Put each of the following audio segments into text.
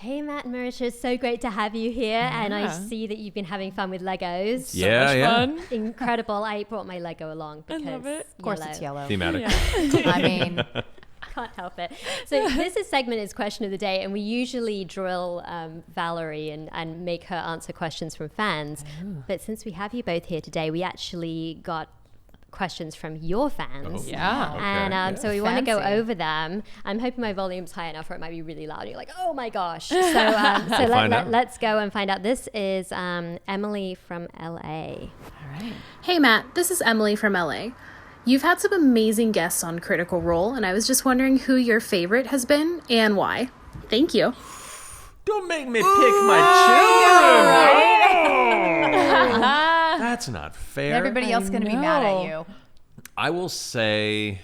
Hey, Matt and Marisha, it's so great to have you here. Yeah. And I see that you've been having fun with Legos. So much fun. Incredible. I brought my Lego along because I love it. Of course it's yellow. Thematic. Yeah. I mean, can't help it. So segment is question of the day, and we usually drill Valerie and make her answer questions from fans. Oh. But since we have you both here today, we actually got questions from your fans. Oh, yeah. And so we want to go over them. I'm hoping my volume's high enough or it might be really loud. You're like, oh my gosh. So, let's go and find out. This is Emily from LA. All right. Hey, Matt. This is Emily from LA. You've had some amazing guests on Critical Role, and I was just wondering who your favorite has been and why. Thank you. Don't make me pick my children. That's not fair. Everybody else is going to be mad at you. I will say,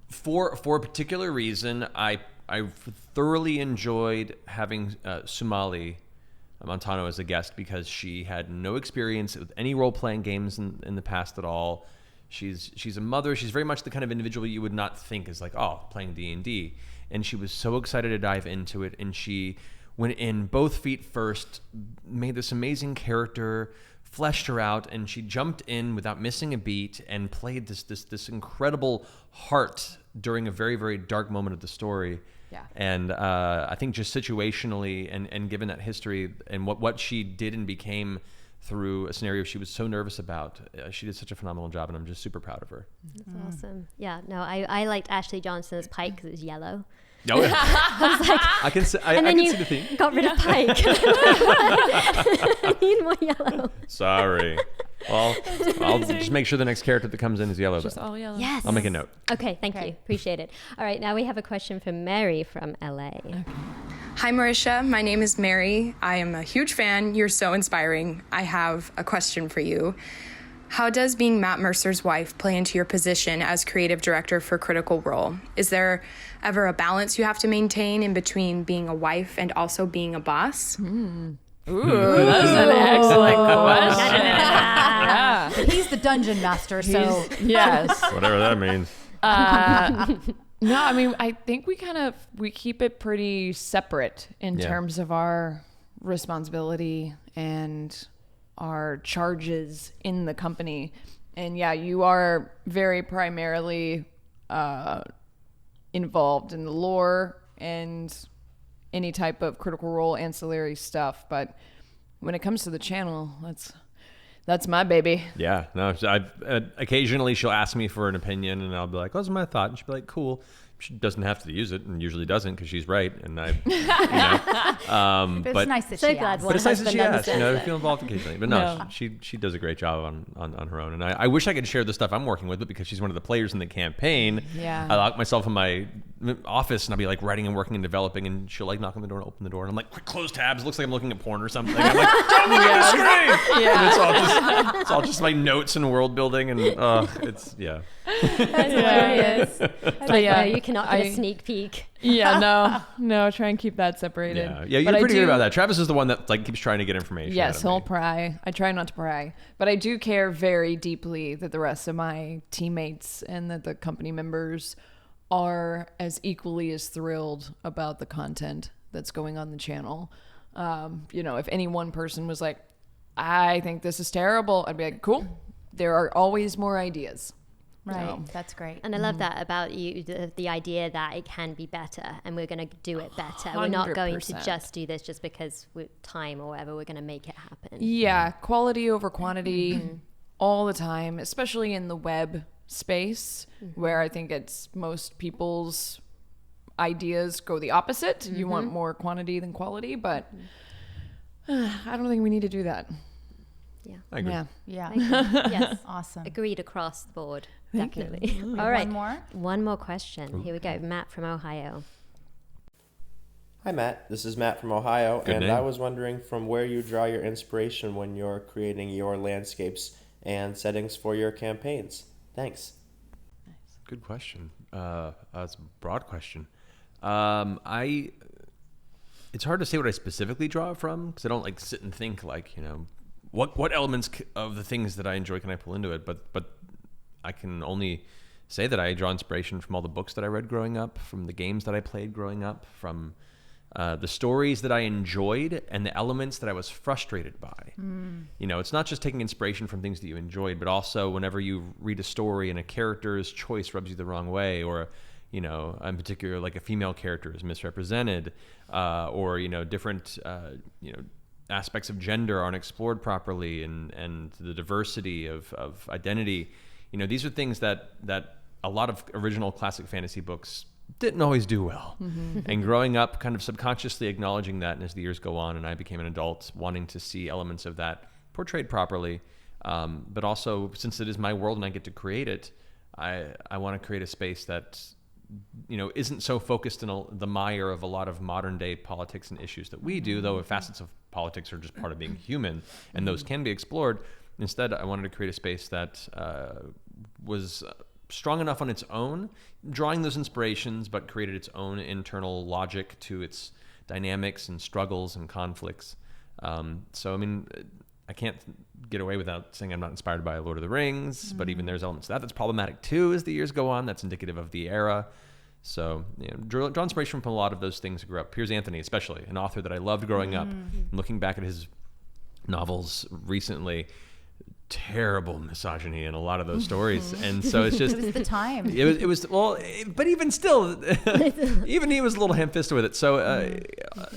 for a particular reason, I thoroughly enjoyed having Sumali Montano as a guest because she had no experience with any role-playing games in the past at all. She's a mother. She's very much the kind of individual you would not think is like, oh, playing D&D. And she was so excited to dive into it, and she went in both feet first, made this amazing character, fleshed her out, and she jumped in without missing a beat and played this incredible heart during a very, very dark moment of the story. Yeah. And I think just situationally and given that history and what she did and became through a scenario she was so nervous about, she did such a phenomenal job, and I'm just super proud of her. That's awesome. Yeah, no, I liked Ashley Johnson as Pike because it was yellow. Oh, yeah. I can see the theme. Got rid of Pike. I need more yellow. Sorry. Well, I'll just make sure the next character that comes in is yellow. Just all yellow. Yes. I'll make a note. Okay, thank you. Appreciate it. All right, now we have a question from Mary from LA. Okay. Hi, Marisha. My name is Mary. I am a huge fan. You're so inspiring. I have a question for you. How does being Matt Mercer's wife play into your position as creative director for Critical Role? Is there ever a balance you have to maintain in between being a wife and also being a boss? Ooh, that's an excellent question. Yeah. He's the dungeon master, so yes. Whatever that means. No, I mean, I think we keep it pretty separate in terms of our responsibility and our charges in the company. And yeah, you are very primarily involved in the lore and any type of Critical Role ancillary stuff, but when it comes to the channel, that's my baby. Yeah, no, occasionally she'll ask me for an opinion, and I'll be like, "What's my thought?" And she'll be like, "Cool." She doesn't have to use it, and usually doesn't because she's right. And I, but it's nice that she asks. But it's nice that she asks. I feel involved occasionally. But no, she does a great job on her own. And I wish I could share the stuff I'm working with, but because she's one of the players in the campaign, I lock myself in my office and I'll be like writing and working and developing, and she'll like knock on the door and open the door, and I'm like, quick, close tabs. It looks like I'm looking at porn or something. I'm like, don't look at the screen. Yeah. It's all just my notes and world building, and it's That's hilarious. You cannot get a sneak peek. No, try and keep that separated. Yeah, you're pretty good about that. Travis is the one that like keeps trying to get information. Yes, he'll pry. I try not to pry, but I do care very deeply that the rest of my teammates and that the company members are as equally as thrilled about the content that's going on the channel. If any one person was like, I think this is terrible, I'd be like, cool. There are always more ideas. Right, that's great. And I love that about you, the idea that it can be better, and we're going to do it better. 100%. We're not going to just do this just because with time or whatever, we're going to make it happen. Yeah, quality over quantity all the time, especially in the web space, where I think it's most people's ideas go the opposite. You want more quantity than quality, but I don't think we need to do that. Yeah, I agree. Yeah. Yes, awesome. Agreed across the board. Definitely. All right. One more question. Here we go. Matt from Ohio. Hi, Matt. This is Matt from Ohio. Good and name. I was wondering from where you draw your inspiration when you're creating your landscapes and settings for your campaigns. Thanks. Good question. That's a broad question. It's hard to say what I specifically draw it from because I don't like sit and think like, what elements of the things that I enjoy can I pull into it? But I can only say that I draw inspiration from all the books that I read growing up, from the games that I played growing up, from the stories that I enjoyed and the elements that I was frustrated by. You know, it's not just taking inspiration from things that you enjoyed, but also whenever you read a story and a character's choice rubs you the wrong way, or, you know, in particular, like a female character is misrepresented, or, you know, different, you know, aspects of gender aren't explored properly, and the diversity of identity. You know, these are things that a lot of original classic fantasy books didn't always do well. And growing up, kind of subconsciously acknowledging that, and as the years go on and I became an adult, wanting to see elements of that portrayed properly. But also, since it is my world and I get to create it, I want to create a space that, you know, isn't so focused in the mire of a lot of modern day politics and issues that we do, though facets of politics are just part of being human, and those can be explored. Instead, I wanted to create a space that was strong enough on its own, drawing those inspirations, but created its own internal logic to its dynamics and struggles and conflicts. So, I mean, I can't get away without saying I'm not inspired by Lord of the Rings, but even there's elements of that's problematic too as the years go on. That's indicative of the era. So, you know, draw inspiration from a lot of those things I grew up. Piers Anthony, especially, an author that I loved growing up. Looking back at his novels recently, terrible misogyny in a lot of those stories, and so it's just it was the time. It was well, but even still, even he was a little ham-fisted with it. So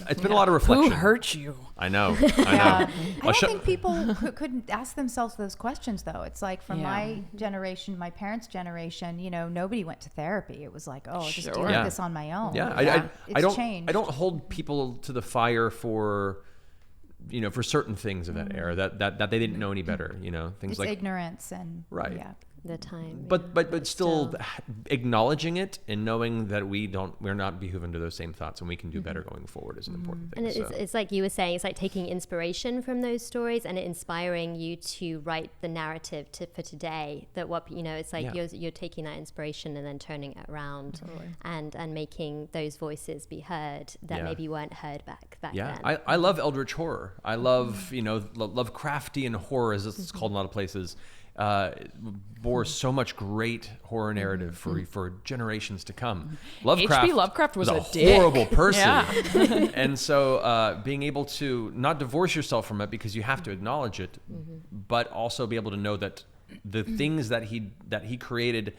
it's been a lot of reflection. Who hurt you? I know. I don't think people couldn't ask themselves those questions, though. It's like from my generation, my parents' generation, you know, nobody went to therapy. It was like, oh, just deal with this on my own. I don't hold people to the fire for, you know, for certain things of that era that they didn't know any better, you know, things it's like ignorance and the time. But still acknowledging it and knowing that we're not beholden to those same thoughts, and we can do better going forward is an important thing. And it's like you were saying, it's like taking inspiration from those stories and inspiring you to write the narrative for today. That what, you know, it's like you're taking that inspiration and then turning it around and making those voices be heard that maybe weren't heard back then. I love eldritch horror. I love, you know, Lovecraftian horror, as it's called in a lot of places. Bore so much great horror narrative for generations to come. H.P. Lovecraft was a horrible person. And so being able to not divorce yourself from it, because you have to acknowledge it, but also be able to know that the things that he created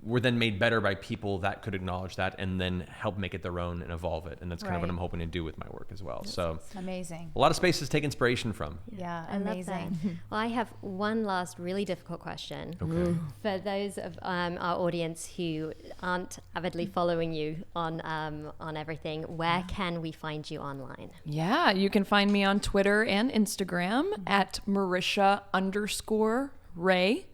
were then made better by people that could acknowledge that and then help make it their own and evolve it. And that's kind of what I'm hoping to do with my work as well. So amazing. A lot of spaces to take inspiration from. Yeah, amazing. Well, I have one last really difficult question. Okay. For those of our audience who aren't avidly following you on everything, where can we find you online? Yeah, you can find me on Twitter and Instagram at Marisha_Ray.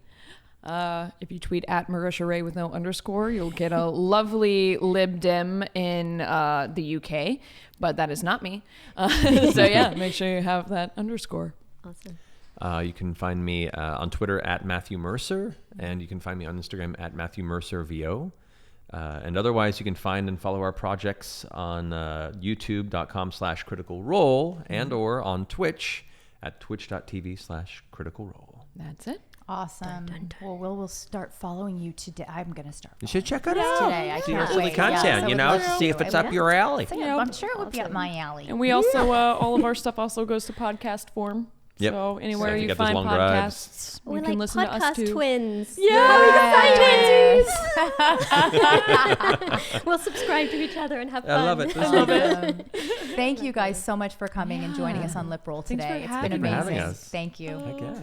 If you tweet at Marisha Ray with no underscore, you'll get a lovely libdim in the UK, but that is not me. So yeah, make sure you have that underscore. Awesome. You can find me on Twitter at Matthew Mercer, and you can find me on Instagram at Matthew Mercer VO. And otherwise, you can find and follow our projects on youtube.com/criticalrole and or on Twitch at twitch.tv/criticalrole. That's it. Awesome. Dun, dun, dun. Well, we'll start following you today. I'm going to start. You should check it out today. I can't see the content, you know, see if it's up your alley. I'm sure it would be up my alley. And we also, all of our stuff also goes to podcast form. Yep. So anywhere you find podcasts, we're can listen to us too. Twins. Yeah, twins. We'll subscribe to each other and have fun. I love it. I love it. Thank you guys so much for coming and joining us on LipRoll today. Thanks for it's been amazing. having us. Thank you. Heck yeah.